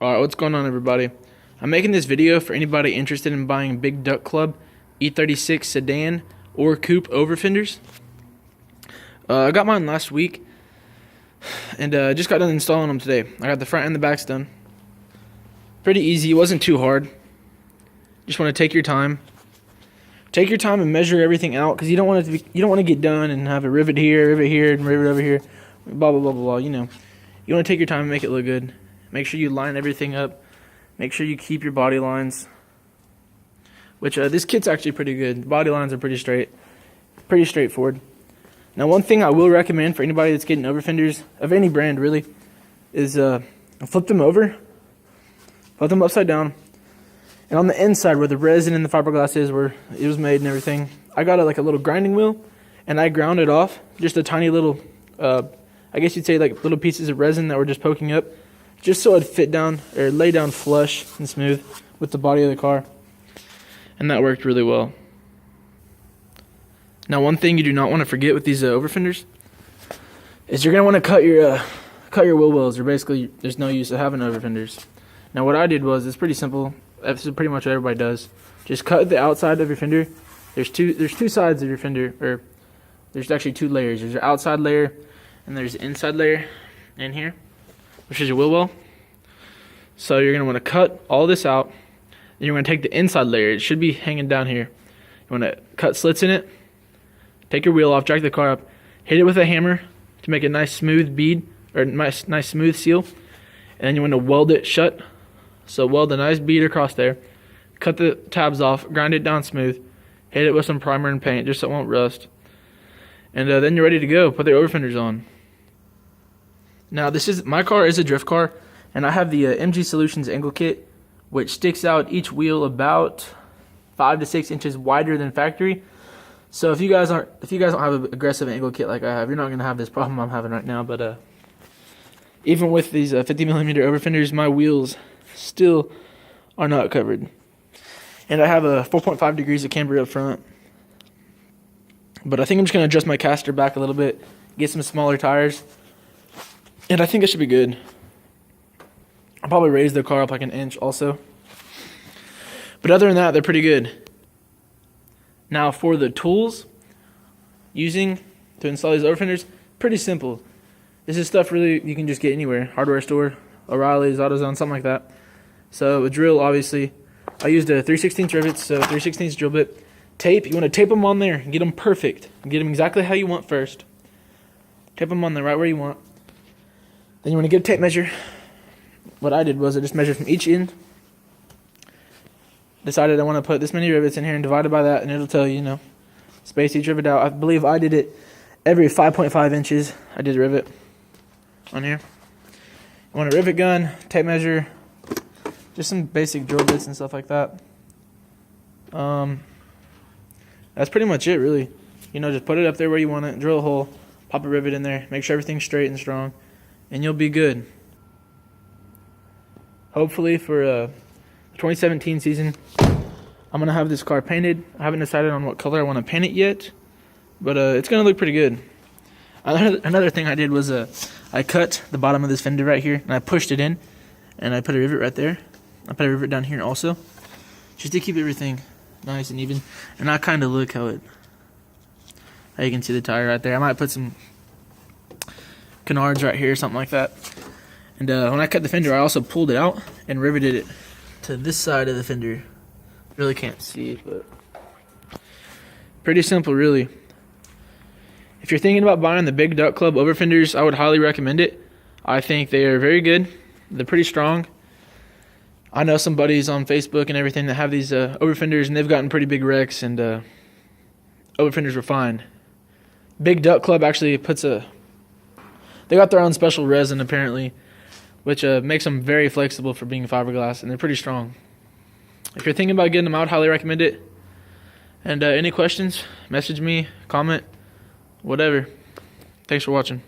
Alright, what's going on, everybody? I'm making this video for anybody interested in buying Big Duck Club E36 Sedan or Coupe Overfenders. I got mine last week and just got done installing them today. I got the front and the backs done. Pretty easy. It wasn't too hard. Just want to take your time. Take your time and measure everything out, because you don't want to get done and have a rivet here, and rivet over here, blah blah blah blah blah. You know, you want to take your time and make it look good. Make sure you line everything up. Make sure you keep your body lines. Which this kit's actually pretty good. The body lines are pretty straightforward. Now, one thing I will recommend for anybody that's getting overfenders of any brand really is flip them over, flip them upside down, and on the inside where the resin and the fiberglass is, where it was made and everything, I got like a little grinding wheel, and I ground it off, just a tiny little, I guess you'd say like little pieces of resin that were just poking up, just so it'd fit down or lay down flush and smooth with the body of the car, and that worked really well. Now, one thing you do not want to forget with these overfenders is you're going to want to cut your wheel wells, or basically there's no use of having overfenders. Now, what I did was, it's pretty simple. This is pretty much what everybody does. Just cut the outside of your fender. There's two sides of your fender, or there's actually two layers. There's your outside layer and there's the inside layer in here, which is your wheel well. So you're going to want to cut all this out. Then you're going to take the inside layer. It should be hanging down here. You want to cut slits in it. Take your wheel off, jack the car up, hit it with a hammer to make a nice smooth bead, or nice smooth seal, and then you want to weld it shut. So weld a nice bead across there, cut the tabs off, grind it down smooth, hit it with some primer and paint just so it won't rust, and then you're ready to go. Put the overfenders on. Now, my car is a drift car, and I have the MG Solutions angle kit, which sticks out each wheel about 5 to 6 inches wider than factory. So if you guys don't have an aggressive angle kit like I have, you're not going to have this problem I'm having right now. But even with these 50mm overfenders, my wheels still are not covered. And I have a 4.5 degrees of camber up front. But I think I'm just going to adjust my caster back a little bit, get some smaller tires, and I think it should be good. I'll probably raise the car up like an inch also. But other than that, they're pretty good. Now, for the tools using to install these overfenders, pretty simple. This is stuff really you can just get anywhere. Hardware store, O'Reilly's, AutoZone, something like that. So a drill, obviously. I used a 3/16 rivets, so 3/16 drill bit. Tape, you want to tape them on there and get them perfect. Get them exactly how you want first. Tape them on there right where you want. Then you want to get a tape measure. What I did was I just measured from each end. Decided I want to put this many rivets in here and divided by that, and it'll tell you, space each rivet out. I believe I did it every 5.5 inches. I did a rivet on here. You want a rivet gun, tape measure, just some basic drill bits and stuff like that. That's pretty much it, really. Just put it up there where you want it, drill a hole, pop a rivet in there, make sure everything's straight and strong, and you'll be good. Hopefully for the 2017 season, I'm going to have this car painted. I haven't decided on what color I want to paint it yet, but it's going to look pretty good. Another thing I did was I cut the bottom of this fender right here, and I pushed it in, and I put a rivet right there. I put a rivet down here also, just to keep everything nice and even. And I kind of look how you can see the tire right there. I might put some canards right here, something like that. And when I cut the fender, I also pulled it out and riveted it to this side of the fender. Really can't see it, but pretty simple, really. If you're thinking about buying the Big Duck Club overfenders, I would highly recommend it. I think they are very good. They're pretty strong. I know some buddies on Facebook and everything that have these overfenders, and they've gotten pretty big wrecks, and overfenders were fine. Big Duck Club actually they got their own special resin apparently, which makes them very flexible for being fiberglass, and they're pretty strong. If you're thinking about getting them, I would highly recommend it. And any questions, message me, comment, whatever. Thanks for watching.